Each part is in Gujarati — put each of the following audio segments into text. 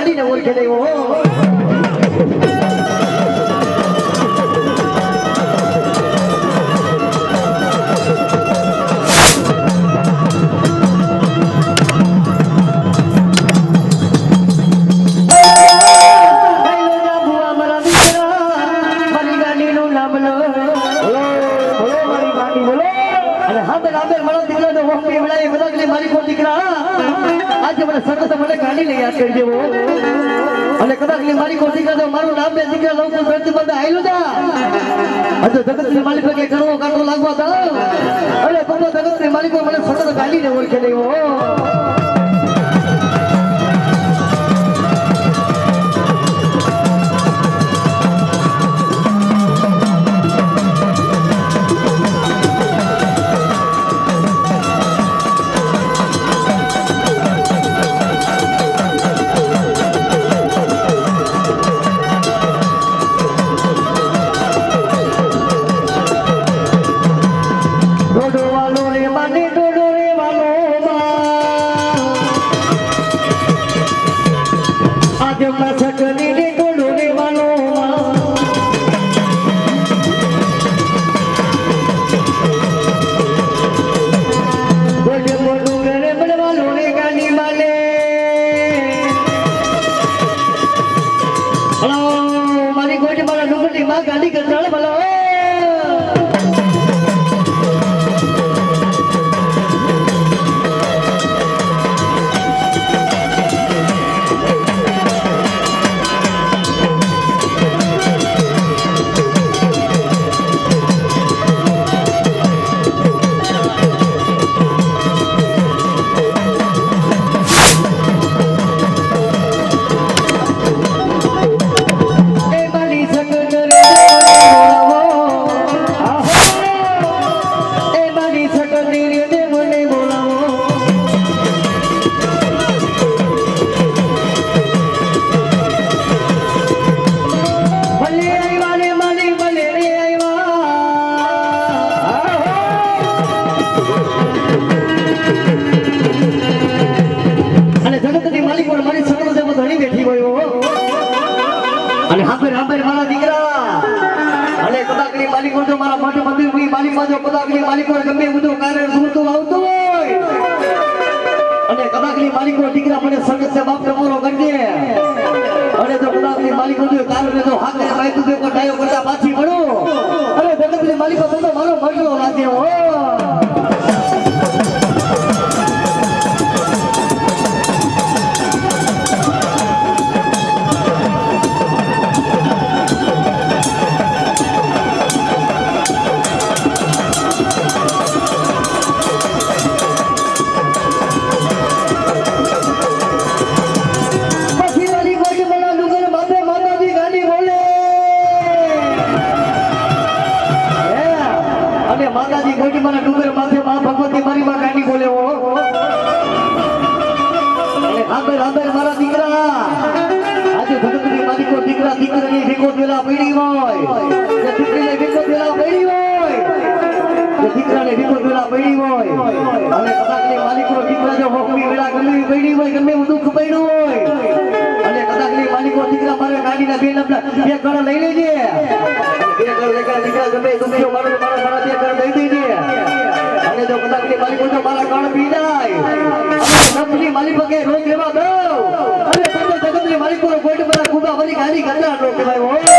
ગાડીને ઓળખે નહીં હો ગાડી લઈ યાદ કરી દેવો અને કદાચ મારી કોઈ દીકરા મારું નામ બે દીકરા લઉં તો પ્રતિબંધ આવેલું જા હજુ જગત ની માલિક કે કરવો કાંટો લાગવા દો અરે બધો જગત ની માલિકો મને સતત ગાડીને ઓળખે નહીં હો ગાડી કંટાળ બોલો દીકરા મને સંગત છે બાપ તમારો કરજે અરે તો કદાચની માલિકો જો કારણ તો હાથે માહિતી દે કો ડાયો કરતા પાછી પડો અરે જગતની માલિકો તો મારો મરજો લાગે હો લઈ લેજે અને જો કદાચ માલિકો જો મારા કાળ પી જાય અને માલિકો કે રોજ લેવા દો અને જગતની માલિકો કોઈ બધા કુબા બની ગાડી ગંદા નો કહેવાય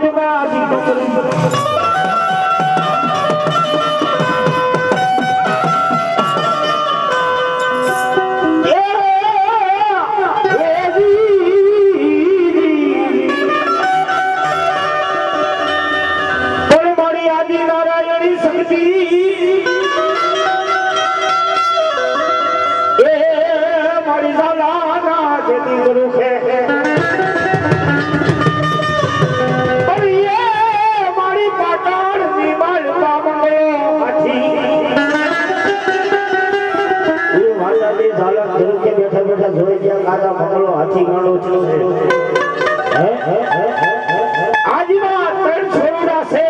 दूंगा आजी तो हाथी गाड़ो आज छोड़ा से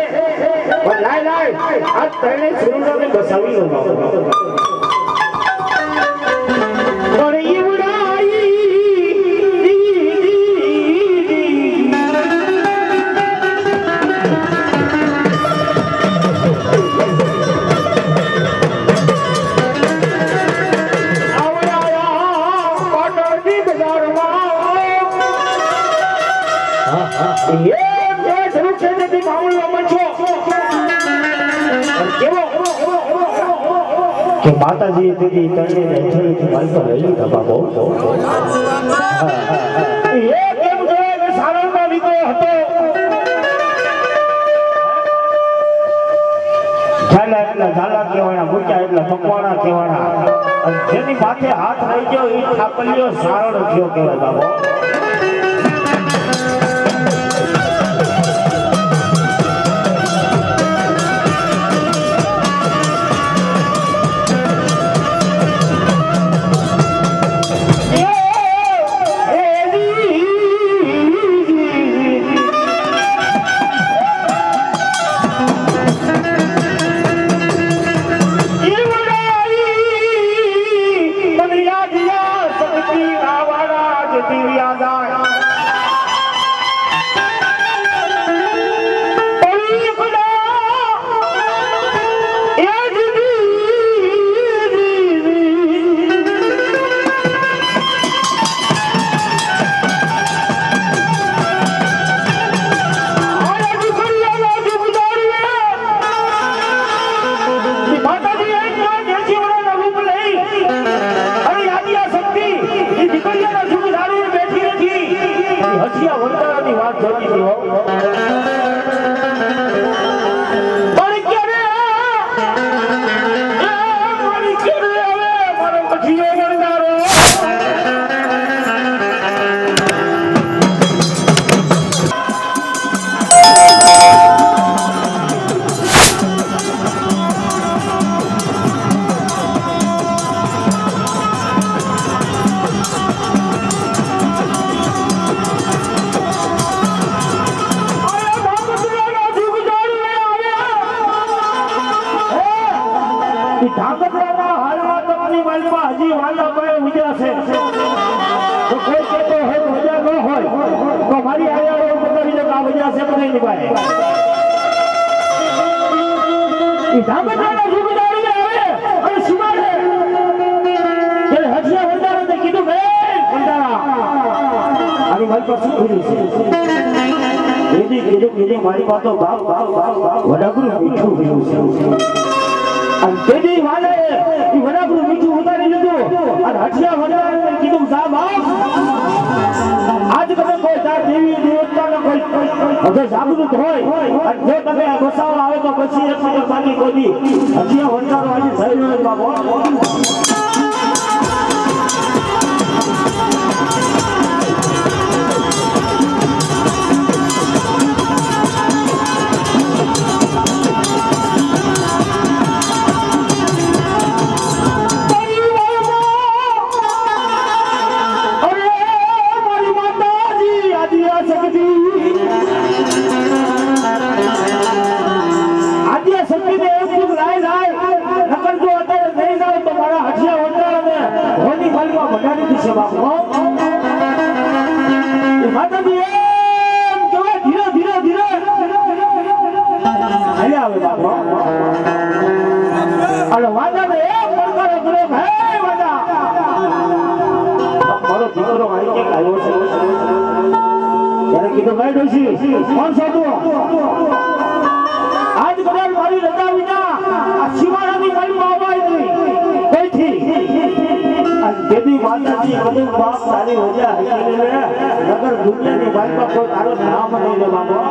लाए लाए आज पहले छोड़ा में बसावी होगा કે માતાજી દીદી તને હેઠળથી મારી પર લઈ લીધા બાબો એ કેમ જોયે સારણમાં લીધો હતો ઝાલા કહેવાના મૂક્યા એટલે પકવાના કહેવાના જેની માથે હાથ રહી ગયો એ થાપલિયો સારણ થયો કહેવાય બાબો મારી વાતો ભાવ ભાવ ભાવ ભાવ વડાગુરુ મીઠું પીવું છે અને તેની વાલે એ વડાગુરુ મીઠું ઉતારી લીધું અને હઠિયા વડાને કીધું જા બાપ આજ તમે કોઈ જા દેવી દેવતાનો કોઈ હવે જાગૃત હોય અને જો તમે ગોસાવ આવે તો પછી એક મિનિટ બાકી કોઈ હઠિયા વડાનો આજે થઈ રહ્યો બાપ એને કીધું ભાઈ ડોશી કોણ છો તું? આજ કદાચ મારી રજા વિના આ શિવાળાની ગાડીમાં આવવાય નહીં કઈથી. અને દેવી માતાજી કીધું બાપ તારી રજા હકી લે નગર દુનિયાની ગાડીમાં કોઈ તારું નામ નહીં લેવાનું.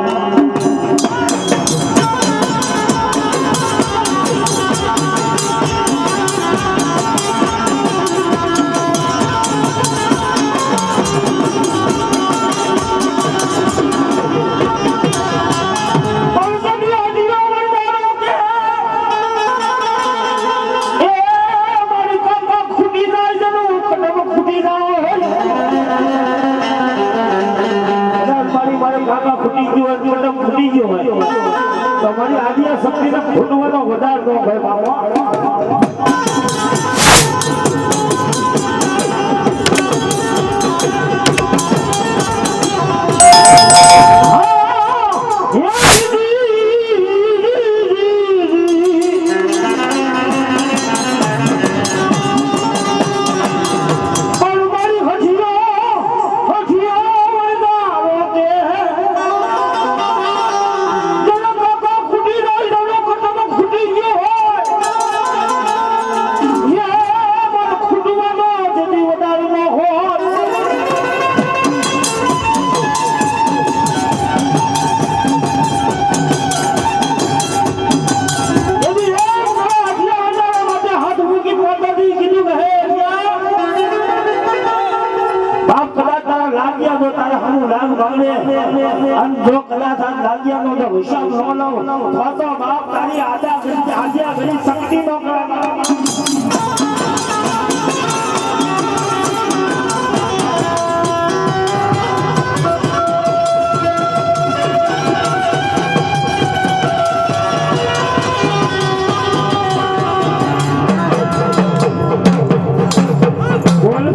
તમારી આદિયા શક્તિને ખોટવાનો વધાર ન ભાઈ બાપા. જો કદાચ લાગ્યા નો હિસાબ ન લઉં તો બાપ તારી આજા ઘડી શક્તિ નો બોલ